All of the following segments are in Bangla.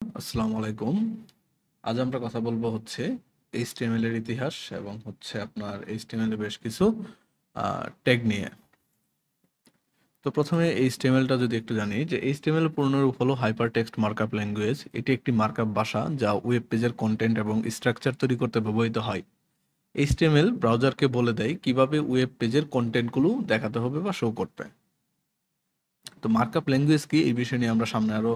আসসালামু আলাইকুম। আজ আমরা কথা বলবো হচ্ছে HTML এর ইতিহাস এবং হচ্ছে আপনার HTML এর বেশ কিছু ট্যাগ নিয়ে। তো প্রথমে HTML টা যদি একটু জানি যে HTML এর পূর্ণরূপ হলো হাইপারটেক্সট মার্কআপ ল্যাঙ্গুয়েজ। এটি একটি মার্কআপ ভাষা যা ওয়েব পেজের কন্টেন্ট এবং স্ট্রাকচার তৈরি করতে ব্যবহৃত হয়। HTML ব্রাউজারকে বলে দেয় কিভাবে ওয়েব পেজের কন্টেন্টগুলো দেখাতে হবে বা শো করবে। তো মার্কআপ ল্যাঙ্গুয়েজ কি এই বিষয় নিয়ে আমরা সামনে আরো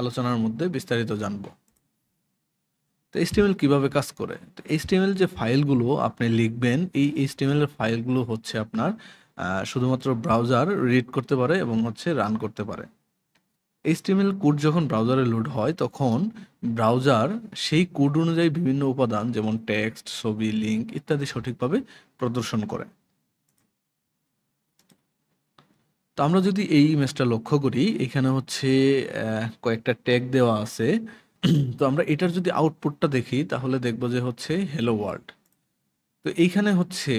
আলোচনার মধ্যে বিস্তারিত জানবো। তো HTML কিভাবে কাজ করে? তো HTML যে ফাইলগুলো আপনি লিখবেন, এই HTML এর ফাইলগুলো হচ্ছে আপনার শুধুমাত্র ব্রাউজার রিড করতে পারে এবং হচ্ছে রান করতে পারে। HTML কোড যখন ব্রাউজারে লোড হয়, তখন ব্রাউজার সেই কোড অনুযায়ী বিভিন্ন উপাদান যেমন টেক্সট, ছবি, লিঙ্ক ইত্যাদি সঠিকভাবে প্রদর্শন করে। তো আমরা যদি এই ইমেজটা লক্ষ্য করি, এখানে হচ্ছে কয়েকটা ট্যাগ দেওয়া আছে। তো আমরা এটার যদি আউটপুটটা দেখি তাহলে দেখব যে হচ্ছে হ্যালো ওয়ার্ল্ড। তো এইখানে হচ্ছে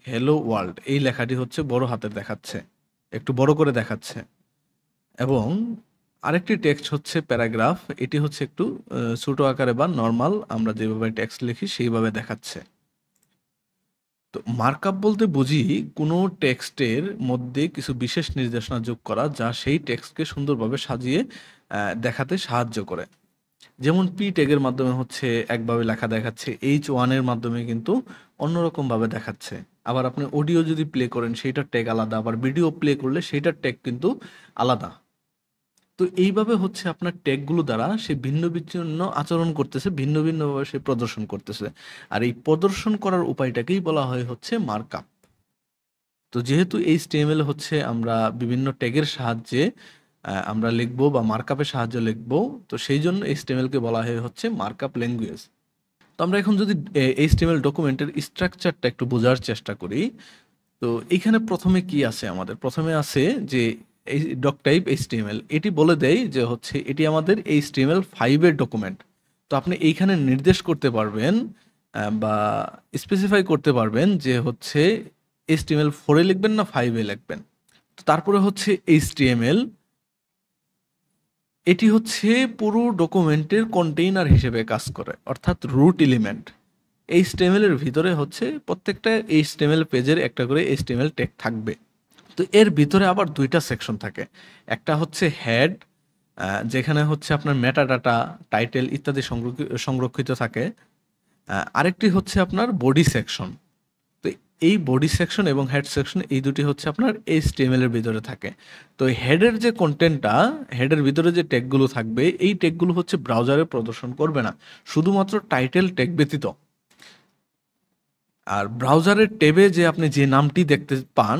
হ্যালো ওয়ার্ল্ড এই লেখাটি হচ্ছে বড় হাতের দেখাচ্ছে, একটু বড় করে দেখাচ্ছে, এবং আরেকটি টেক্সট হচ্ছে প্যারাগ্রাফ, এটি হচ্ছে একটু ছোট আকারে বা নর্মাল আমরা যেভাবে টেক্সট লিখি সেইভাবে দেখাচ্ছে। তো মার্কআপ বলতে বুঝি কোনো টেক্সটের মধ্যে কিছু বিশেষ নির্দেশনা যোগ করা যা সেই টেক্সটকে সুন্দরভাবে সাজিয়ে দেখাতে সাহায্য করে। যেমন পি ট্যাগের মাধ্যমে হচ্ছে একভাবে লেখা দেখাচ্ছে, H1 এর মাধ্যমে কিন্তু অন্যরকমভাবে দেখাচ্ছে। আবার আপনি অডিও যদি প্লে করেন সেইটার ট্যাগ আলাদা, আবার ভিডিও প্লে করলে সেইটার ট্যাগ কিন্তু আলাদা। তো এইভাবে হচ্ছে আপনার ট্যাগগুলো দ্বারা সে ভিন্ন বিচ্ছিন্ন আচরণ করতেছে, ভিন্ন ভিন্নভাবে সে প্রদর্শন করতেছে। আর এই প্রদর্শন করার উপায়টাকেই বলা হয় হচ্ছে মার্কআপ। তো যেহেতু HTML হচ্ছে আমরা বিভিন্ন ট্যাগের সাহায্যে আমরা লিখবো বা মার্কআপের সাহায্যে লিখবো, তো সেই জন্য HTML কে বলা হয় হচ্ছে মার্কআপ ল্যাঙ্গুয়েজ। তো আমরা এখন যদি HTML ডকুমেন্টের স্ট্রাকচারটা একটু বোঝার চেষ্টা করি, তো এইখানে প্রথমে কি আছে আমাদের? প্রথমে আছে যে এই ডক টাইপ HTML, এটি বলে দেয় যে হচ্ছে এটি আমাদের HTML5 এর ডকুমেন্ট। তো আপনি এইখানে নির্দেশ করতে পারবেন বা স্পেসিফাই করতে পারবেন যে হচ্ছে HTML4 এ লিখবেন না 5 এ লিখবেন। তো তারপরে হচ্ছে HTML, এটি হচ্ছে পুরো ডকুমেন্টের কন্টেইনার হিসেবে কাজ করে, অর্থাৎ রুট এলিমেন্ট। HTML এর ভিতরে হচ্ছে প্রত্যেকটা HTML পেজের একটা করে HTML ট্যাগ থাকবে। তো এর ভিতরে আবার দুইটা সেকশন থাকে। একটা হচ্ছে হেড, যেখানে হচ্ছে আপনার মেটা ডাটা, টাইটেল ইত্যাদি সংরক্ষিত থাকে। আরেকটি হচ্ছে আপনার বডি সেকশন। তো এই বডি সেকশন এবং হেড সেকশন এই দুটি হচ্ছে আপনার HTML এর ভিতরে থাকে। তো হেডের যে কন্টেন্টটা, হেডের ভিতরে যে ট্যাগগুলো থাকবে, এই ট্যাগগুলো হচ্ছে ব্রাউজারে প্রদর্শন করবে না, শুধুমাত্র টাইটেল ট্যাগ ব্যতীত। আর ব্রাউজারের ট্যাবে যে আপনি যে নামটি দেখতে পান,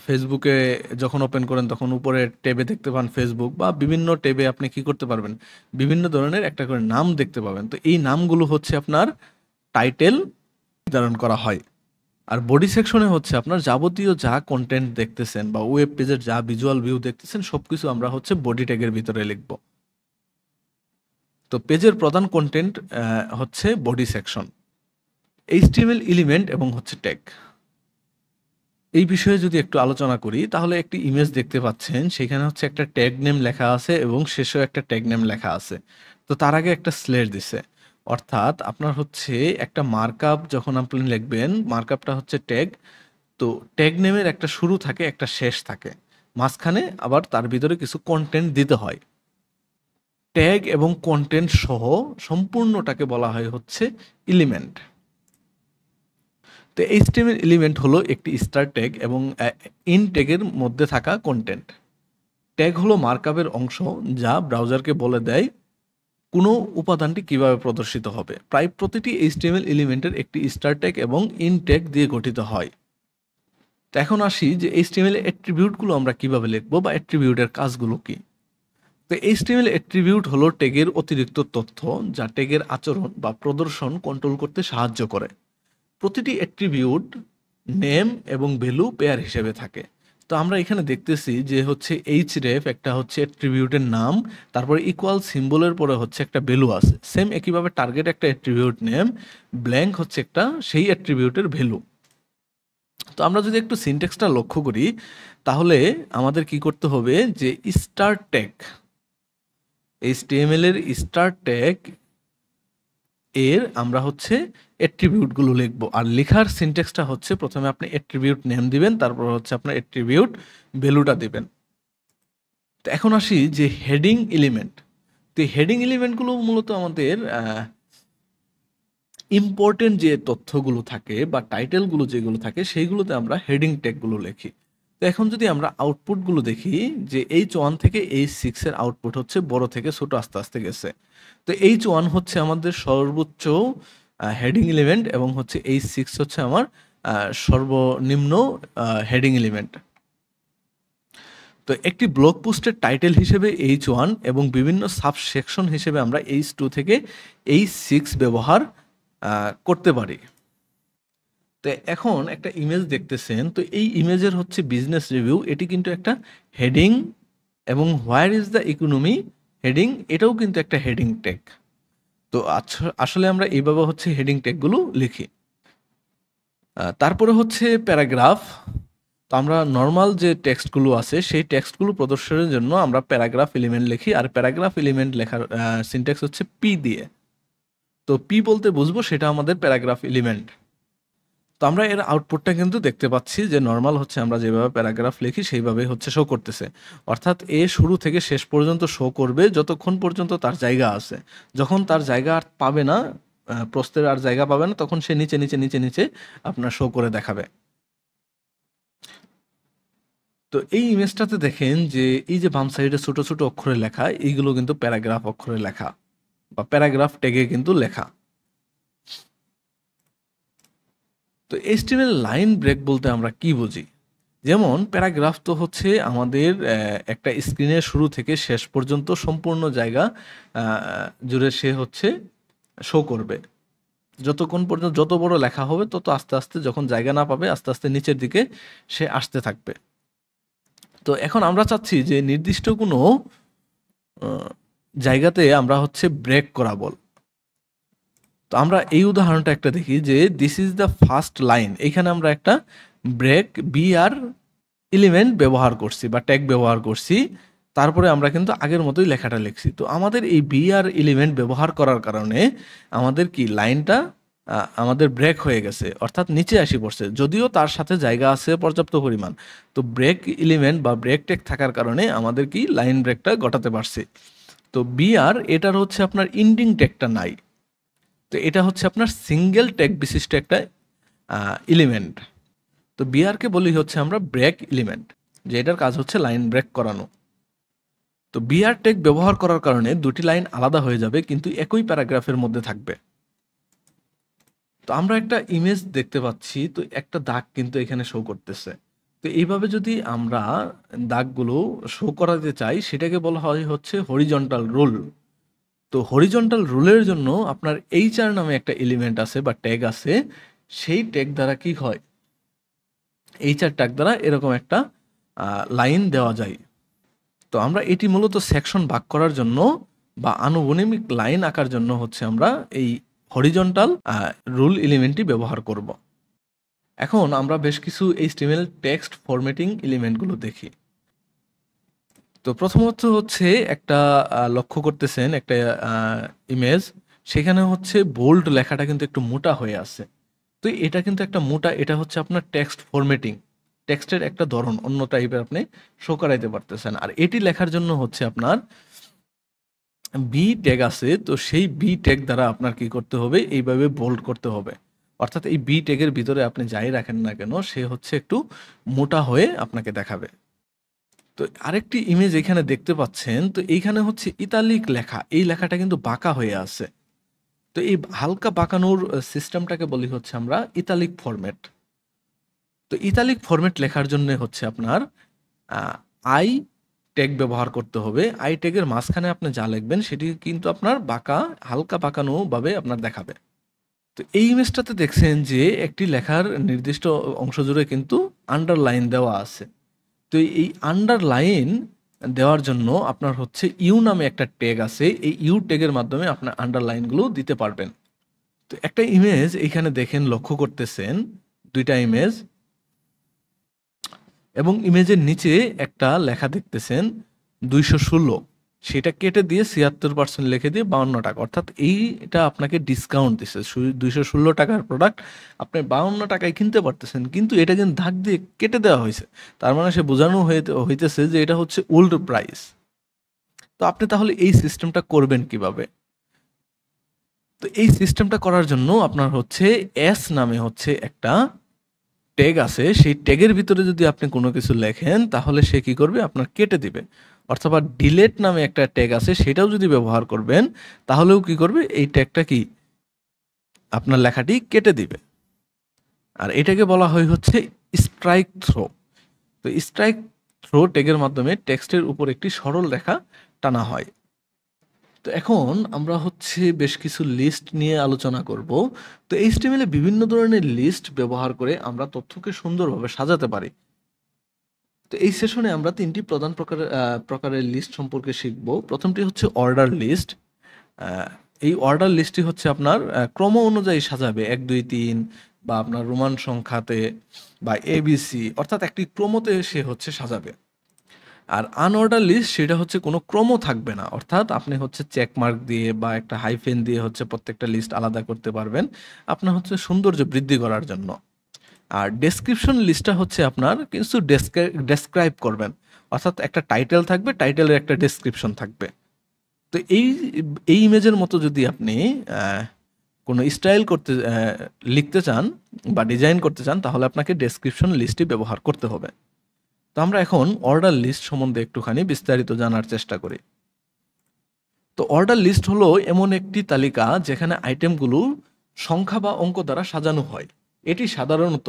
ফেসবুকে যখন ওপেন করেন তখন উপরে ট্যাবে দেখতে পান ফেসবুক, বা বিভিন্ন ট্যাবে আপনি কি করতে পারবেন, বিভিন্ন ধরনের একটা করে নাম দেখতে পাবেন। তো এই নামগুলো হচ্ছে আপনার টাইটেল নির্ধারণ করা হয়। আর বডি সেকশনে হচ্ছে আপনার যাবতীয় যা কন্টেন্ট দেখতেছেন বা ওয়েব পেজের যা ভিজুয়াল ভিউ দেখতেছেন সবকিছু আমরা হচ্ছে বডি ট্যাগের ভিতরে লিখব। তো পেজের প্রধান কন্টেন্ট হচ্ছে বডি সেকশন। HTML এলিমেন্ট এবং হচ্ছে ট্যাগ, এই বিষয়ে যদি একটু আলোচনা করি তাহলে একটি ইমেজ দেখতে পাচ্ছেন, সেখানে হচ্ছে একটা ট্যাগ নেম লেখা আছে এবং শেষেও একটা ট্যাগ নেম লেখা আছে। তো তার আগে একটা স্লেশ দিছে, অর্থাৎ আপনার হচ্ছে একটা মার্কআপ যখন আপনি লিখবেন, মার্কআপটা হচ্ছে ট্যাগ। তো ট্যাগ নেমের একটা শুরু থাকে, একটা শেষ থাকে, মাঝখানে আবার তার ভিতরে কিছু কন্টেন্ট দিতে হয়। ট্যাগ এবং কন্টেন্ট সহ সম্পূর্ণটাকে বলা হয় হচ্ছে এলিমেন্ট। তো HTML এলিমেন্ট হলো একটি স্টার ট্যাগ এবং ইন ট্যাগের মধ্যে থাকা কন্টেন্ট। ট্যাগ হলো মার্কআপের অংশ যা ব্রাউজারকে বলে দেয় কোনো উপাদানটি কিভাবে প্রদর্শিত হবে। প্রায় প্রতিটি HTML এলিমেন্টের একটি স্টার ট্যাগ এবং ইন ট্যাগ দিয়ে গঠিত হয়। তো এখন আসি যে HTML অ্যাট্রিবিউটগুলো আমরা কিভাবে লিখব বা অ্যাট্রিবিউটের কাজগুলো কি। তো HTML অ্যাট্রিবিউট হলো ট্যাগের অতিরিক্ত তথ্য যা ট্যাগের আচরণ বা প্রদর্শন কন্ট্রোল করতে সাহায্য করে। প্রতিটি অ্যাট্রিবিউট নেম এবং ভ্যালু পেয়ার হিসেবে থাকে। তো আমরা এখানে দেখতেছি যে হচ্ছে href একটা হচ্ছে অ্যাট্রিবিউটের নাম, তারপরে ইকুয়াল সিম্বলের পরে হচ্ছে একটা ভ্যালু আছে। সেম একইভাবে টার্গেট একটা অ্যাট্রিবিউট নেম, ব্ল্যাঙ্ক হচ্ছে একটা সেই অ্যাট্রিবিউটের ভ্যালু। তো আমরা যদি একটু সিনট্যাক্সটা লক্ষ্য করি তাহলে আমাদের কি করতে হবে যে স্টার ট্যাগ, HTML এর স্টার ট্যাগ এর আমরা হচ্ছে অ্যাট্রিবিউটগুলো লিখব। আর লেখার সিনট্যাক্সটা হচ্ছে প্রথমে আপনি অ্যাট্রিবিউট নেম দিবেন, তারপর হচ্ছে আপনার অ্যাট্রিবিউট ভ্যালুটা দিবেন। তো এখন আসি যে হেডিং এলিমেন্ট। তো এই হেডিং এলিমেন্টগুলো মূলত আমাদের ইম্পর্টেন্ট যে তথ্যগুলো থাকে বা টাইটেলগুলো যেগুলো থাকে সেইগুলোতে আমরা হেডিং ট্যাগগুলো লিখি। তো এখন যদি আমরা আউটপুটগুলো দেখি যে H1 থেকে H6 এর আউটপুট হচ্ছে বড় থেকে ছোট আস্তে আস্তে গেছে। তো H1 হচ্ছে আমাদের সর্বোচ্চ হেডিং এলিমেন্ট এবং হচ্ছে H6 হচ্ছে আমার সর্বনিম্ন হেডিং এলিমেন্ট। তো একটি ব্লগ পোস্টের টাইটেল হিসেবে H1 এবং বিভিন্ন সাবসেকশন হিসেবে আমরা H2 থেকে H6 ব্যবহার করতে পারি। তো এখন একটা ইমেজ দেখতেছেন, তো এই ইমেজের হচ্ছে বিজনেস রিভিউ, এটি কিন্তু একটা হেডিং, এবং where is the economy heading, এটাও কিন্তু একটা হেডিং ট্যাগ। তো আসলে আমরা এইভাবে হচ্ছে হেডিং ট্যাগগুলো লিখি। তারপরে হচ্ছে প্যারাগ্রাফ। তো আমরা নর্মাল যে টেক্সটগুলো আছে সেই টেক্সটগুলো প্রদর্শনের জন্য আমরা প্যারাগ্রাফ এলিমেন্ট লিখি, আর প্যারাগ্রাফ এলিমেন্ট লেখার সিনট্যাক্স হচ্ছে পি দিয়ে। তো পি বলতে বুঝবো সেটা আমাদের প্যারাগ্রাফ এলিমেন্ট। তো আমরা এর আউটপুটটা কিন্তু দেখতে পাচ্ছি যে নর্মাল হচ্ছে আমরা যেভাবে প্যারাগ্রাফ লিখি সেইভাবে হচ্ছে শো করতেছে। অর্থাৎ এ শুরু থেকে শেষ পর্যন্ত শো করবে যতক্ষণ পর্যন্ত তার জায়গা আছে। যখন তার জায়গা আর পাবে না, প্রস্থের আর জায়গা পাবে না, তখন সে নিচে নিচে নিচে নিচে আপনার শো করে দেখাবে। তো এই ইমেজটাতে দেখেন যে এই যে বাম সাইডে ছোট ছোট অক্ষরে লেখা, এইগুলো কিন্তু প্যারাগ্রাফ অক্ষরে লেখা বা প্যারাগ্রাফ ট্যাগে কিন্তু লেখা। তো HTML লাইন ব্রেক বলতে আমরা কি বুঝি? যেমন প্যারাগ্রাফ তো হচ্ছে আমাদের একটা স্ক্রিনের শুরু থেকে শেষ পর্যন্ত সম্পূর্ণ জায়গা জুড়ে সে হচ্ছে শো করবে। যতক্ষণ পর্যন্ত যত বড় লেখা হবে তত আস্তে আস্তে যখন জায়গা না পাবে আস্তে আস্তে নিচের দিকে সে আসতে থাকবে। তো এখন আমরা চাচ্ছি যে নির্দিষ্ট কোনো জায়গাতে আমরা হচ্ছে ব্রেক করা বল। তো আমরা এই উদাহরণটা একটা দেখি যে this is the first line. এখানে আমরা একটা ব্রেক বিআর এলিমেন্ট ব্যবহার করছি বা ট্যাগ ব্যবহার করছি, তারপরে আমরা কিন্তু আগের মতোই লেখাটা লিখছি। তো আমাদের এই বিআর এলিমেন্ট ব্যবহার করার কারণে আমাদের কি লাইনটা আমাদের ব্রেক হয়ে গেছে, অর্থাৎ নিচে আসি পড়ছে, যদিও তার সাথে জায়গা আছে পর্যাপ্ত পরিমাণ। তো ব্রেক এলিমেন্ট বা ব্রেক ট্যাগ থাকার কারণে আমাদের কি লাইন ব্রেকটা ঘটাতে পারছি। তো বিআর এটার হচ্ছে আপনার ইন্ডিং ট্যাগটা নাই। তো এটা হচ্ছে আপনার সিঙ্গেল ট্যাগ বিশিষ্ট একটা এলিমেন্ট। তো বিআরকে বলি হচ্ছে আমরা ব্রেক এলিমেন্ট, যে এটার কাজ হচ্ছে লাইন ব্রেক করানো। তো বিআর ট্যাগ ব্যবহার করার কারণে দুটি লাইন আলাদা হয়ে যাবে কিন্তু একই প্যারাগ্রাফের মধ্যে থাকবে। তো আমরা একটা ইমেজ দেখতে পাচ্ছি, তো একটা দাগ কিন্তু এখানে শো করতেছে। তো এইভাবে যদি আমরা দাগগুলো শো করাতে চাই সেটাকে বলা হয় হচ্ছে হরিজন্টাল রুল। তো হরিজন্টাল রুলের জন্য আপনার এইচআর নামে একটা এলিমেন্ট আছে বা ট্যাগ আছে, সেই ট্যাগ দ্বারা কি হয়, এইচআর ট্যাগ দ্বারা এরকম একটা লাইন দেওয়া যায়। তো আমরা এটি মূলত সেকশন ভাগ করার জন্য বা আনুভূমিক লাইন আঁকার জন্য হচ্ছে আমরা এই হরিজন্টাল রুল এলিমেন্টটি ব্যবহার করব। এখন আমরা বেশ কিছু HTML টেক্সট ফরম্যাটিং এলিমেন্টগুলো দেখি। তো প্রথমত হচ্ছে একটা লক্ষ্য করতেছেন একটা ইমেজ, সেখানে হচ্ছে বোল্ড লেখাটা কিন্তু একটু মোটা হয়ে আছে। তো এটা কিন্তু একটা মোটা, এটা হচ্ছে আপনার টেক্সট ফরম্যাটিং, টেক্সটের একটা ধরন, অন্য টাইপের আপনি শো করাইতে পারতেছেন। আর এটি লেখার জন্য হচ্ছে আপনার বি ট্যাগ আছে, তো সেই বি ট্যাগ দ্বারা আপনার কি করতে হবে, এইভাবে বোল্ড করতে হবে। অর্থাৎ এই বি ট্যাগের ভিতরে আপনি যাই রাখেন না কেন সে হচ্ছে একটু মোটা হয়ে আপনাকে দেখাবে। তো আরেকটি ইমেজ এখানে দেখতে পাচ্ছেন, তো এইখানে হচ্ছে ইতালিক লেখা, এই লেখাটা কিন্তু বাঁকা হয়ে আছে। তো এই হালকা বাঁকানোর সিস্টেমটাকে বলি হচ্ছে আমরা ইতালিক ফরম্যাট। তো ইতালিক ফরম্যাট লেখার জন্য হচ্ছে আপনার আই ট্যাগ ব্যবহার করতে হবে। আই ট্যাগের মাঝখানে আপনি যা লিখবেন সেটি কিন্তু আপনার বাঁকা, হালকা বাঁকানো ভাবে আপনার দেখাবে। তো এই ইমেজটাতে দেখছেন যে একটি লেখার নির্দিষ্ট অংশ জুড়ে কিন্তু আন্ডারলাইন দেওয়া আছে। তো এই আন্ডারলাইন দেওয়ার জন্য আপনার হচ্ছে ইউ নামে একটা ট্যাগ আছে, এই ইউ ট্যাগের মাধ্যমে আপনার আন্ডারলাইনগুলো দিতে পারবেন। তো একটা ইমেজ এইখানে দেখেন, লক্ষ্য করতেছেন দুইটা ইমেজ, এবং ইমেজের নিচে একটা লেখা দেখতেছেন 216। সেটা কেটে দিয়ে ৭৬% লিখে দিয়ে ৫২ টাকা, অর্থাৎ এইটা আপনাকে ডিসকাউন্ট দিচ্ছে। ২১৬ টাকার প্রোডাক্ট আপনি ৫২ টাকায় কিনতে পারতেছেন, কিন্তু এটা কিন্তু দাগ দিয়ে কেটে দেওয়া হয়েছে। তার মানে সে বোঝানো হইতেছে যে এটা হচ্ছে ওল্ড প্রাইস। তো আপনি তাহলে এই সিস্টেমটা করবেন কিভাবে? তো এই সিস্টেমটা করার জন্য আপনার হচ্ছে এস নামে হচ্ছে একটা ট্যাগ আছে, সেই ট্যাগের ভিতরে যদি আপনি কোনো কিছু লেখেন তাহলে সে কি করবে, আপনার কেটে দিবে। অথবা ডিলেট নামে একটা ট্যাগ আছে, সেটাও যদি ব্যবহার করবেন তাহলেও কি করবে, এই ট্যাগটা কি আপনার লেখাটি কেটে দিবে। আর এটাকে বলা হয় হচ্ছে স্ট্রাইক থ্রো। তো স্ট্রাইক থ্রো ট্যাগের মাধ্যমে টেক্সটের উপর একটি সরল রেখা টানা হয়। তো এখন আমরা হচ্ছে বেশ কিছু লিস্ট নিয়ে আলোচনা করব। তো এইচটিএমএল এ বিভিন্ন ধরনের লিস্ট ব্যবহার করে আমরা তথ্যকে সুন্দরভাবে সাজাতে পারি। তো এই সেশনে আমরা ৩টি প্রধান প্রকারের লিস্ট সম্পর্কে শিখব। প্রথমটি হচ্ছে অর্ডার লিস্ট। এই অর্ডার লিস্টটি হচ্ছে আপনার ক্রম অনুযায়ী সাজাবে ১, ২, ৩ বা আপনার রোমান সংখ্যাতে বা এবিসি, অর্থাৎ একটি ক্রমতে সে হচ্ছে সাজাবে। আর আনঅর্ডার লিস্ট সেটা হচ্ছে কোনো ক্রম থাকবে না, অর্থাৎ আপনি হচ্ছে চেক মার্ক দিয়ে বা একটা হাইফেন দিয়ে হচ্ছে প্রত্যেকটা লিস্ট আলাদা করতে পারবেন আপনার হচ্ছে সৌন্দর্য বৃদ্ধি করার জন্য। আর ডেসক্রিপশন লিস্টটা হচ্ছে আপনার কিছু ডেসক্রাইব করবেন, অর্থাৎ একটা টাইটেল থাকবে, টাইটেলের একটা ডেসক্রিপশন থাকবে। তো এই ইমেজের মতো যদি আপনি কোনো স্টাইল লিখতে চান বা ডিজাইন করতে চান তাহলে আপনাকে ডেসক্রিপশন লিস্টই ব্যবহার করতে হবে। তো আমরা এখন অর্ডার লিস্ট সম্বন্ধে একটুখানি বিস্তারিত জানার চেষ্টা করি। তো অর্ডার লিস্ট হলো এমন একটি তালিকা যেখানে আইটেমগুলো সংখ্যা বা অঙ্ক দ্বারা সাজানো হয়। এটি সাধারণত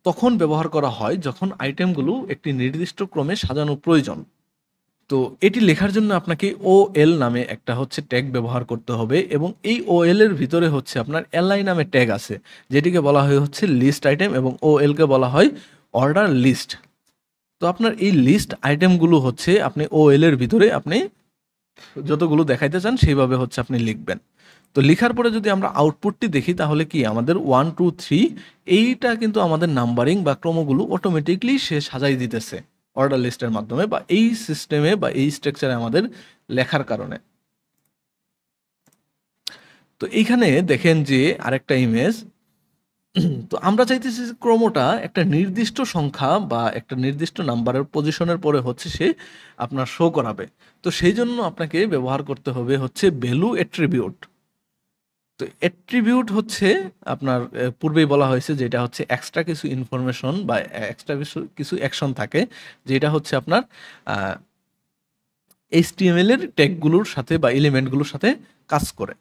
তখন ব্যবহার করা হয় যখন আইটেমগুলো একটি নির্দিষ্ট ক্রমে সাজানো প্রয়োজন। তো এটি লেখার জন্য আপনাকে ওএল নামে একটা হচ্ছে ট্যাগ ব্যবহার করতে হবে, এবং এই ওএল এর ভিতরে হচ্ছে আপনার এলআই নামে ট্যাগ আছে, যেটিকে বলা হয় হচ্ছে লিস্ট আইটেম, এবং ওএলকে বলা হয় অর্ডার লিস্ট। তো আপনার এই লিস্ট আইটেমগুলো হচ্ছে আপনি ওএল এর ভিতরে আপনি যতগুলো দেখাইতে চান সেইভাবে হচ্ছে আপনি লিখবেন। তো লিখার পরে যদি আমরা আউটপুটটি দেখি তাহলে কি আমাদের 1, 2, 3 এইটা কিন্তু আমাদের নাম্বারিং বা ক্রমগুলো অটোমেটিকলি সে সাজাই দিতেছে অর্ডার লিস্টের মাধ্যমে, বা এই সিস্টেমে বা এই স্ট্রাকচারে আমাদের লেখার কারণে। তো এইখানে দেখেন যে আরেকটা ইমেজ। তো আমরা চাইতেছি যে ক্রমটা একটা নির্দিষ্ট সংখ্যা বা একটা নির্দিষ্ট নাম্বারের পজিশনের পরে হচ্ছে সে আপনার শো করাবে। তো সেই জন্য আপনাকে ব্যবহার করতে হবে হচ্ছে ভ্যালু অ্যাট্রিবিউট। তো অ্যাট্রিবিউট হচ্ছে আপনার পূর্বেই বলা হয়েছে যে এটা হচ্ছে এক্সট্রা কিছু ইনফরমেশন বা এক্সট্রা কিছু অ্যাকশন থাকে, যেটা হচ্ছে আপনার HTML এর ট্যাগগুলোর সাথে বা এলিমেন্টগুলোর সাথে কাজ করে।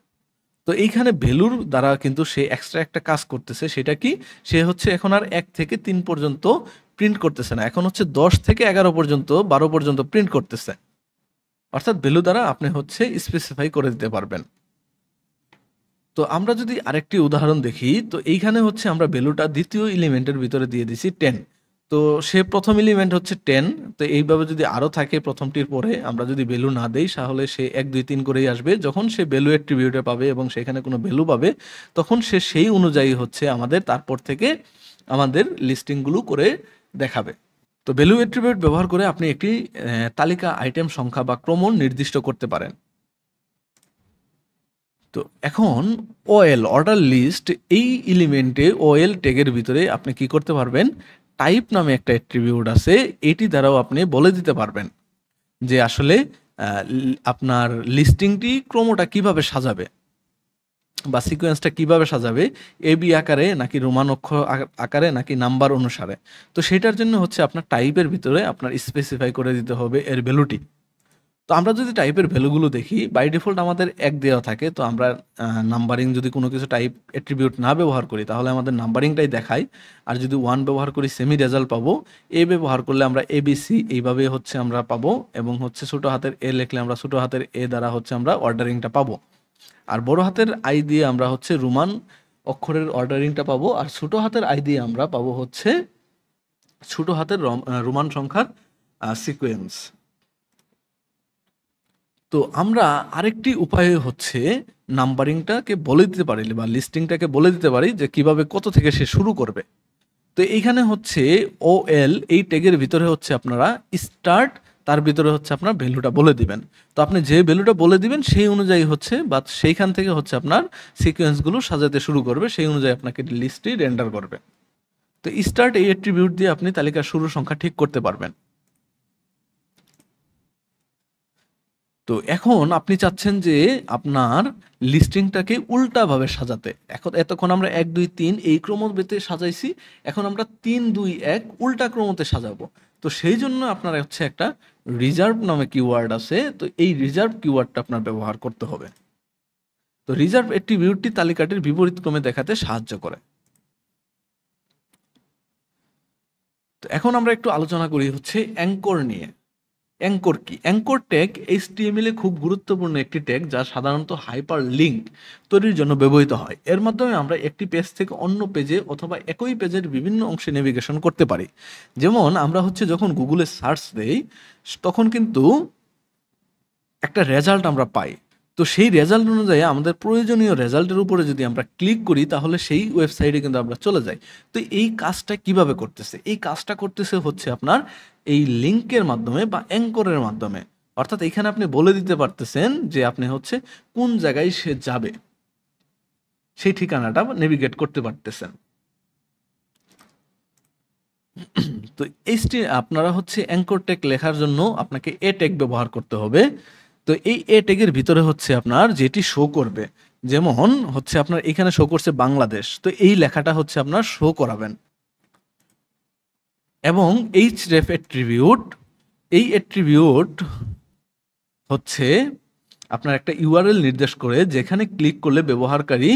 তো এইখানে ভ্যালুর দ্বারা কিন্তু সে এক্সট্রা একটা কাজ করতেছে, সেটা কি, সে হচ্ছে এখন আর ১ থেকে ৩ পর্যন্ত প্রিন্ট করতেছে না, এখন হচ্ছে ১০ থেকে ১১ পর্যন্ত ১২ পর্যন্ত প্রিন্ট করতেছে। অর্থাৎ ভ্যালু দ্বারা আপনি হচ্ছে স্পেসিফাই করে দিতে পারবেন। তো আমরা যদি আরেকটি উদাহরণ দেখি, তো এইখানে হচ্ছে আমরা ভ্যালুটা দ্বিতীয় এলিমেন্টের ভিতরে দিয়ে দিছি 10। তো সে প্রথম এলিমেন্ট হচ্ছে 10। তো এইভাবে যদি আরও থাকে প্রথমটির পরে আমরা যদি ভ্যালু না দেই তাহলে সে ১, ২, ৩ করেই আসবে। যখন সে ভ্যালু অ্যাট্রিবিউটে পাবে এবং সেখানে কোনো ভ্যালু পাবে তখন সে সেই অনুযায়ী হচ্ছে আমাদের তারপর থেকে আমাদের লিস্টিংগুলো করে দেখাবে। তো ভ্যালু অ্যাট্রিবিউট ব্যবহার করে আপনি একটি তালিকা, আইটেম সংখ্যা বা ক্রম নির্দিষ্ট করতে পারেন। তো এখন ওএল অর্ডার লিস্ট, এই এলিমেন্টে ওএল ট্যাগের ভিতরে আপনি কি করতে পারবেন, টাইপ নামে একটা অ্যাট্রিবিউট আছে, এটি দ্বারাও আপনি বলে দিতে পারবেন যে আসলে আপনার লিস্টিংটি ক্রমটা কিভাবে সাজাবে বা সিকোয়েন্সটা কিভাবে সাজাবে, এবি আকারে নাকি রোমান অক্ষর আকারে নাকি নাম্বার অনুসারে। তো সেটার জন্য হচ্ছে আপনার টাইপের ভিতরে আপনার স্পেসিফাই করে দিতে হবে এর ভ্যালুটি। তো আমরা যদি টাইপের ভ্যালুগুলো দেখি, বাই ডিফল্ট আমাদের ১ দেওয়া থাকে। তো আমরা নাম্বারিং যদি কোনো কিছু টাইপ অ্যাট্রিবিউট না ব্যবহার করি তাহলে আমাদের নাম্বারিংটাই দেখায়। আর যদি 1 ব্যবহার করি সেমি রেজাল্ট পাবো। এ ব্যবহার করলে আমরা এবিসি এইভাবে হচ্ছে আমরা পাবো, এবং হচ্ছে ছোটো হাতের এ লিখলে আমরা ছোটো হাতের এ দ্বারা হচ্ছে আমরা অর্ডারিংটা পাবো। আর বড় হাতের আই দিয়ে আমরা হচ্ছে রোমান অক্ষরের অর্ডারিংটা পাবো, আর ছোটো হাতের আই দিয়ে আমরা পাবো হচ্ছে ছোটো হাতের রোমান সংখ্যার সিকোয়েন্স। তো আমরা আরেকটি উপায় হচ্ছে নাম্বারিংটাকে বলে দিতে পারি বা লিস্টিংটাকে বলে দিতে পারি যে কিভাবে কত থেকে সে শুরু করবে। তো এইখানে হচ্ছে ওএল এই ট্যাগের ভিতরে হচ্ছে আপনারা স্টার্ট তার ভিতরে হচ্ছে আপনার ভ্যালুটা বলে দিবেন। তো আপনি যে ভ্যালুটা বলে দিবেন সেই অনুযায়ী হচ্ছে বা সেইখান থেকে হচ্ছে আপনার সিকোয়েন্সগুলো সাজাতে শুরু করবে, সেই অনুযায়ী আপনাকে লিস্টটি রেন্ডার করবে। তো স্টার্ট এই অ্যাট্রিবিউট দিয়ে আপনি তালিকার শুরুর সংখ্যা ঠিক করতে পারবেন। তো এখন আপনি চাচ্ছেন যে আপনার লিস্টিংটাকে উল্টাভাবে সাজাতে। এতক্ষণ আমরা ১, ২, ৩ এই ক্রমবেতে সাজাইছি। এখন আমরা ৩, ২, ১ উল্টা ক্রমতে সাজাবো। তো সেই জন্য আপনার হচ্ছে একটা রিজার্ভ নামে কিওয়ার্ড আছে। তো এই রিজার্ভ কিওয়ার্ডটা আপনার ব্যবহার করতে হবে। তো রিজার্ভ অ্যাট্রিবিউটটি তালিকাটির বিপরীত ক্রমে দেখাতে সাহায্য করে। তো এখন আমরা একটু আলোচনা করি হচ্ছে অ্যাঙ্কর নিয়ে। অ্যাঙ্কর কি? অ্যাঙ্কর ট্যাগ HTML এ খুব গুরুত্বপূর্ণ একটি ট্যাগ যা সাধারণত হাইপার লিঙ্ক তৈরির জন্য ব্যবহৃত হয়। এর মাধ্যমে আমরা একটি পেজ থেকে অন্য পেজে অথবা একই পেজের বিভিন্ন অংশে নেভিগেশন করতে পারি। যেমন আমরা হচ্ছে যখন গুগলে সার্চ দেই তখন কিন্তু একটা রেজাল্ট আমরা পাই। তো সেই রেজাল্ট অনুযায়ী আমাদের প্রয়োজনীয় রেজাল্টের উপরে যদি আমরা ক্লিক করি তাহলে সেই ওয়েবসাইটে কিন্তু আমরা চলে যাই। তো এই কাজটা কিভাবে করতেছে? এই কাজটা করতেছে হচ্ছে আপনার এই লিঙ্কের মাধ্যমে বা অ্যাঙ্করের মাধ্যমে। অর্থাৎ এখানে আপনি বলে দিতে পারতেছেন যে আপনি হচ্ছে কোন জায়গায় সে যাবে। সেই ঠিকানাটা নেভিগেট করতে পারতেছেন। তো আপনারা হচ্ছে অ্যাঙ্কর ট্যাগ লেখার জন্য আপনাকে এ ট্যাগ ব্যবহার করতে হবে। তো এই এ ট্যাগের ভিতরে হচ্ছে আপনার যেটি শো করবে, যেমন হচ্ছে আপনার এখানে শো করছে বাংলাদেশ, তো এই লেখাটা হচ্ছে আপনার শো করাবেন। এবং href অ্যাট্রিবিউট, এই অ্যাট্রিবিউট হচ্ছে আপনার একটা ইউআরএল নির্দেশ করে যেখানে ক্লিক করলে ব্যবহারকারী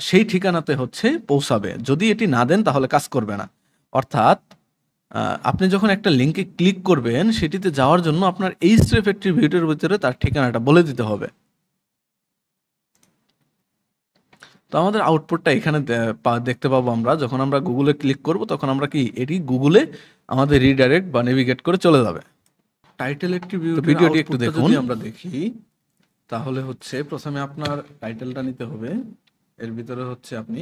সেই ঠিকানাতে হচ্ছে পৌঁছাবে। যদি এটি না দেন তাহলে কাজ করবে না। অর্থাৎ আপনি যখন একটা লিঙ্কে ক্লিক করবেন সেটিতে যাওয়ার জন্য আপনার href অ্যাট্রিবিউটের ভিতরে তার ঠিকানাটা বলে দিতে হবে। তো আমাদের আউটপুটটা এখানে দেখতে পাবো আমরা যখন আমরা গুগলে ক্লিক করব তখন আমরা কি এটি গুগলে আমাদের রিডাইরেক্ট বা নেভিগেট করে চলে যাবে। টাইটেল অ্যাট্রিবিউট ভিডিওটি একটু দেখুন। আমরা দেখি তাহলে হচ্ছে প্রথমে আপনার টাইটেলটা নিতে হবে। এর ভিতরে হচ্ছে আপনি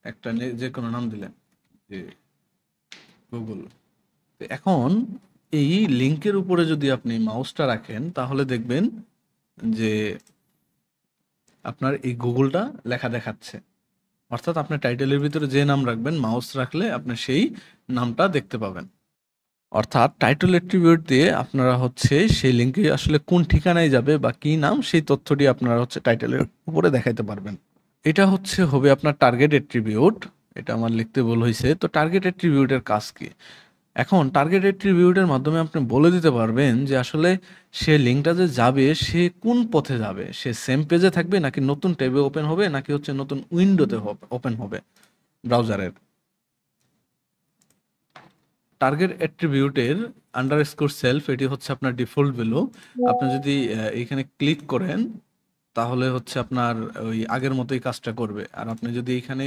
একটা যে কোনো নাম দিলেন যে গুগল। এখন এই লিংকের উপরে যদি আপনি মাউসটা রাখেন তাহলে দেখবেন যে আপনার এই গুগলটা লেখা দেখাচ্ছে। অর্থাৎ আপনি টাইটেলের ভিতরে যে নাম রাখবেন মাউস রাখলে আপনি সেই নামটা দেখতে পাবেন। অর্থাৎ টাইটেল অ্যাট্রিবিউট দিয়ে আপনারা হচ্ছে সেই লিঙ্কে আসলে কোন ঠিকানায় যাবে বা কি নাম সেই তথ্যটি আপনারা হচ্ছে টাইটেলের উপরে দেখাইতে পারবেন। এটা হচ্ছে হবে আপনার টার্গেট অ্যাট্রিবিউট। এটা আমার লিখতে ভুল হয়েছে। তো টার্গেট অ্যাট্রিবিউটের কাজ কি? এখন টার্গেট অ্যাট্রিবিউটের মাধ্যমে আপনি বলে দিতে পারবেন যে আসলে সে লিঙ্কটা যে যাবে সে কোন পথে যাবে। সে সেম পেজে থাকবে নাকি নতুন ট্যাবে ওপেন হবে নাকি হচ্ছে নতুন উইন্ডোতে ওপেন হবে ব্রাউজারের। টার্গেট অ্যাট্রিবিউটের আন্ডারস্কোর সেলফ এটি হচ্ছে আপনার ডিফল্ট ভ্যালু। আপনি যদি এইখানে ক্লিক করেন তাহলে হচ্ছে আপনার ওই আগের মতোই কাজটা করবে। আর আপনি যদি এখানে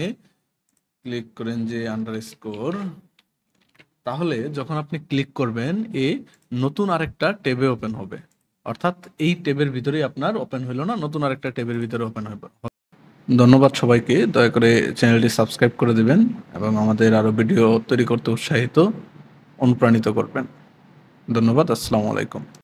ক্লিক করেন যে আন্ডারস্কোর, তাহলে যখন আপনি ক্লিক করবেন নতুন আরেকটা ট্যাবে ওপেন হবে। অর্থাৎ এই ট্যাবের ভিতরেই আপনার ওপেন হলো না, নতুন আরেকটা ট্যাবের ভিতরে ওপেন হবে। ধন্যবাদ সবাইকে। দয়া করে চ্যানেলটি সাবস্ক্রাইব করে দিবেন এবং আমাদের আরও ভিডিও তৈরি করতে অনুপ্রাণিত করবেন। ধন্যবাদ। আসসালামু আলাইকুম।